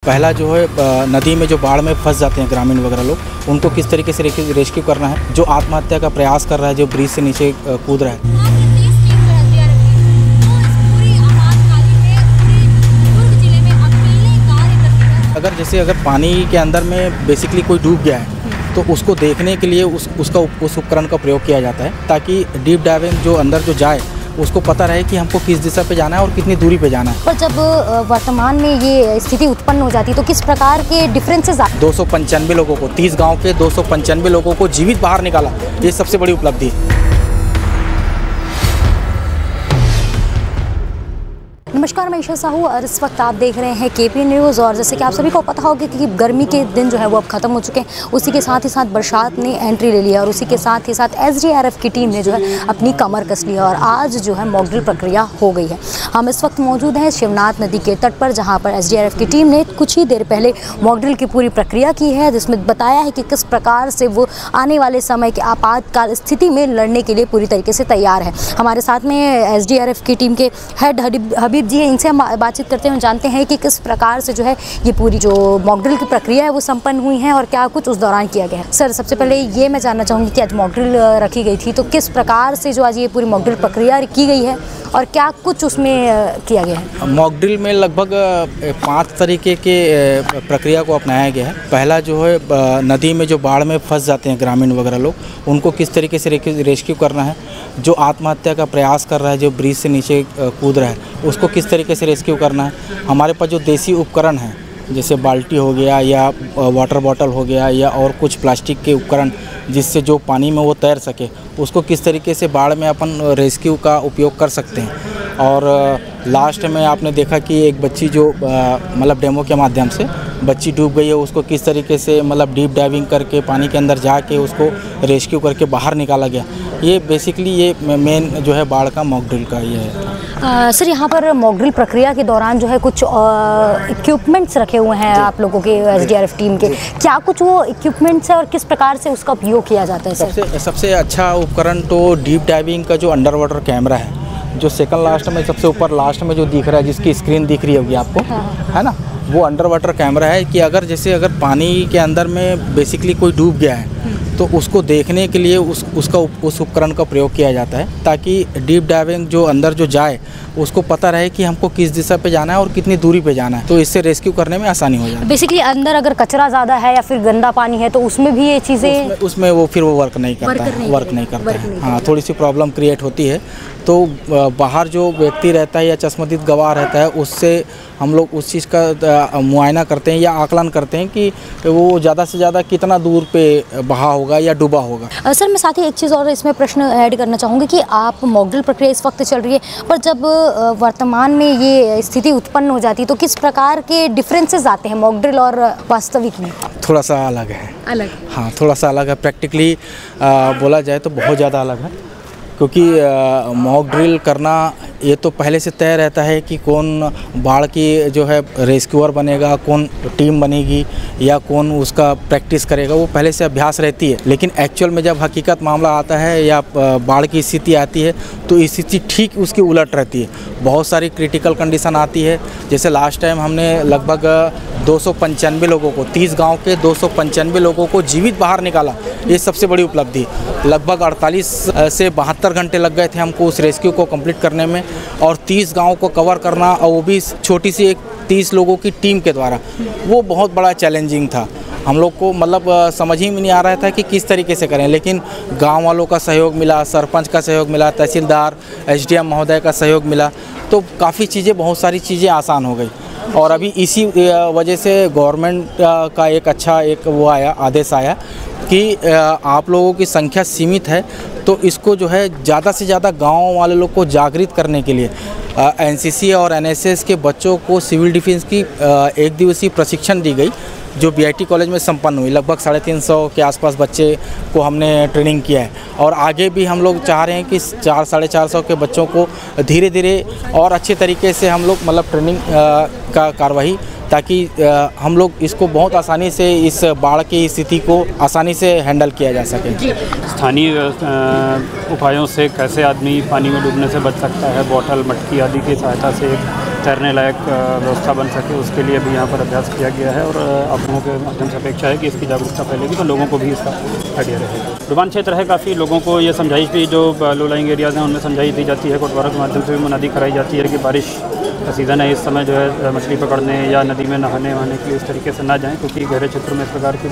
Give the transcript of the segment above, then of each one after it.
पहला जो है नदी में जो बाढ़ में फंस जाते हैं ग्रामीण वगैरह लोग, उनको किस तरीके से रेस्क्यू करना है। जो आत्महत्या का प्रयास कर रहा है, जो ब्रिज से नीचे कूद रहा है। अगर पानी के अंदर में बेसिकली कोई डूब गया है तो उसको देखने के लिए उस उपकरण का प्रयोग किया जाता है, ताकि डीप डाइविंग जो अंदर जो जाए उसको पता रहे कि हमको किस दिशा पे जाना है और कितनी दूरी पे जाना है। पर जब वर्तमान में ये स्थिति उत्पन्न हो जाती है तो किस प्रकार के डिफरेंसेस 295 लोगों को, 30 गांव के 295 लोगों को जीवित बाहर निकाला, ये सबसे बड़ी उपलब्धि है। नमस्कार, मैं ईशा साहू और इस वक्त आप देख रहे हैं केपी न्यूज़। और जैसे कि आप सभी को पता होगा कि गर्मी के दिन जो है वो अब ख़त्म हो चुके हैं, उसी के साथ ही साथ बरसात ने एंट्री ले लिया और उसी के साथ ही साथ एसडीआरएफ की टीम ने जो है अपनी कमर कस ली है और आज जो है मॉक ड्रिल प्रक्रिया हो गई है। हम इस वक्त मौजूद हैं शिवनाथ नदी के तट पर, जहाँ पर एसडीआरएफ की टीम ने कुछ ही देर पहले मॉक ड्रिल की पूरी प्रक्रिया की है, जिसमें बताया है कि किस प्रकार से वो आने वाले समय के आपातकाल स्थिति में लड़ने के लिए पूरी तरीके से तैयार है। हमारे साथ में एसडीआरएफ की टीम के हेड हबीब जी, इनसे हम बातचीत करते हैं, जानते हैं कि किस प्रकार से जो है ये पूरी जो मॉक ड्रिल की प्रक्रिया है वो संपन्न हुई है और क्या कुछ उस दौरान किया गया है। सर, सबसे पहले ये मैं जानना चाहूँगी कि आज मॉक ड्रिल रखी गई थी, तो किस प्रकार से जो आज ये पूरी मॉक ड्रिल प्रक्रिया की गई है और क्या कुछ उसमें किया गया है। मॉक ड्रिल में लगभग 5 तरीके के प्रक्रिया को अपनाया गया है। पहला जो है नदी में जो बाढ़ में फंस जाते हैं ग्रामीण वगैरह लोग, उनको किस तरीके से रेस्क्यू करना है। जो आत्महत्या का प्रयास कर रहा है, जो ब्रिज से नीचे कूद रहा है, उसको किस तरीके से रेस्क्यू करना है। हमारे पास जो देसी उपकरण हैं, जैसे बाल्टी हो गया या वाटर बॉटल हो गया या और कुछ प्लास्टिक के उपकरण, जिससे जो पानी में वो तैर सके, उसको किस तरीके से बाढ़ में अपन रेस्क्यू का उपयोग कर सकते हैं। और लास्ट में आपने देखा कि एक बच्ची जो मतलब डेमो के माध्यम से बच्ची डूब गई है, उसको किस तरीके से मतलब डीप डाइविंग करके पानी के अंदर जाके उसको रेस्क्यू करके बाहर निकाला गया। ये बेसिकली ये मेन जो है बाढ़ का मॉक ड्रिल का ये है। सर, यहाँ पर मॉक ड्रिल प्रक्रिया के दौरान जो है कुछ इक्विपमेंट्स रखे हुए हैं आप लोगों के एसडीआरएफ टीम के, क्या कुछ वो इक्विपमेंट्स है और किस प्रकार से उसका उपयोग किया जाता है। सर, सबसे अच्छा उपकरण तो डीप डाइविंग का जो अंडर वाटर कैमरा है, जो सेकंड लास्ट में सबसे ऊपर लास्ट में जो दिख रहा है, जिसकी स्क्रीन दिख रही होगी आपको, है ना, वो अंडर वाटर कैमरा है कि अगर पानी के अंदर में बेसिकली कोई डूब गया है तो उसको देखने के लिए उस उपकरण का प्रयोग किया जाता है, ताकि डीप डाइविंग जो अंदर जो जाए उसको पता रहे कि हमको किस दिशा पे जाना है और कितनी दूरी पे जाना है, तो इससे रेस्क्यू करने में आसानी हो जाए। बेसिकली अंदर अगर कचरा ज़्यादा है या फिर गंदा पानी है तो उसमें भी ये चीज़ें उसमें वो वर्क नहीं करता है। हाँ, थोड़ी सी प्रॉब्लम क्रिएट होती है। तो बाहर जो व्यक्ति रहता है या चश्मदीद गवाह रहता है, उससे हम लोग उस चीज़ का मुआयना करते हैं या आकलन करते हैं कि वो ज़्यादा से ज़्यादा कितना दूर पे बहा होगा या डूबा होगा। सर, मैं साथ ही एक चीज़ और इसमें प्रश्न ऐड करना चाहूँगी कि आप मॉक ड्रिल प्रक्रिया इस वक्त चल रही है, पर जब वर्तमान में ये स्थिति उत्पन्न हो जाती है तो किस प्रकार के डिफरेंसेस आते हैं मॉक ड्रिल और वास्तविक में। थोड़ा सा अलग है। हाँ, थोड़ा सा अलग है। प्रैक्टिकली बोला जाए तो बहुत ज़्यादा अलग है, क्योंकि मॉक ड्रिल करना ये तो पहले से तय रहता है कि कौन बाढ़ की जो है रेस्क्यूअर बनेगा, कौन टीम बनेगी या कौन उसका प्रैक्टिस करेगा, वो पहले से अभ्यास रहती है। लेकिन एक्चुअल में जब हकीकत मामला आता है या बाढ़ की स्थिति आती है तो स्थिति ठीक उसकी उलट रहती है। बहुत सारी क्रिटिकल कंडीशन आती है। जैसे लास्ट टाइम हमने लगभग 295 लोगों को, 30 गांव के 295 लोगों को जीवित बाहर निकाला, ये सबसे बड़ी उपलब्धि। लगभग 48 से 72 घंटे लग गए थे हमको उस रेस्क्यू को कंप्लीट करने में, और 30 गांव को कवर करना, और वो भी छोटी सी एक 30 लोगों की टीम के द्वारा, वो बहुत बड़ा चैलेंजिंग था। हम लोग को मतलब समझ ही में नहीं आ रहा था कि किस तरीके से करें, लेकिन गांव वालों का सहयोग मिला, सरपंच का सहयोग मिला, तहसीलदार, एसडीएम महोदय का सहयोग मिला, तो काफ़ी चीज़ें, बहुत सारी चीज़ें आसान हो गई। और अभी इसी वजह से गवर्नमेंट का एक अच्छा वो आया, आदेश आया कि आप लोगों की संख्या सीमित है, तो इसको जो है ज़्यादा से ज़्यादा गांव वाले लोग को जागृत करने के लिए एनसीसी और एनएसएस के बच्चों को सिविल डिफेंस की 1 दिवसीय प्रशिक्षण दी गई, जो बीआईटी कॉलेज में संपन्न हुई। लगभग 350 के आसपास बच्चे को हमने ट्रेनिंग किया है, और आगे भी हम लोग चाह रहे हैं कि 400-450 के बच्चों को धीरे धीरे और अच्छे तरीके से हम लोग मतलब ट्रेनिंग का कार्यवाही, ताकि हम लोग इसको बहुत आसानी से, इस बाढ़ की स्थिति को आसानी से हैंडल किया जा सके। स्थानीय उपायों से कैसे आदमी पानी में डूबने से बच सकता है, बॉटल, मटकी आदि की सहायता से तैरने लायक व्यवस्था बन सके, उसके लिए भी यहाँ पर अभ्यास किया गया है। और आप लोगों के माध्यम से अपेक्षा है कि इसकी जागरूकता फैलेगी तो लोगों को भी इसका आइडिया रहेगा। डुबान क्षेत्र है काफ़ी, लोगों को ये समझाइश भी जो लो लाइंग एरियाज़ हैं उनमें समझाइश दी जाती है, कोटवारों के माध्यम से भी मुनादी कराई जाती है कि बारिश का सीज़न है, इस समय जो है मछली पकड़ने या नदी में नहाने वहाने के लिए इस तरीके से ना जाएं, क्योंकि गहरे क्षेत्रों में इस प्रकार की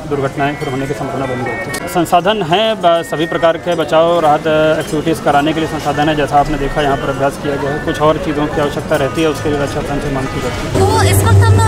दुर्घटनाएं फिर होने की संभावना बनी रहती है। संसाधन हैं, सभी प्रकार के बचाव राहत एक्टिविटीज़ कराने के लिए संसाधन है। जैसा आपने देखा यहाँ पर अभ्यास किया गया है, कुछ और चीज़ों की आवश्यकता रहती है, उसके लिए रक्षा तंत्र से मांग की जाती है। तो इस वक्त हम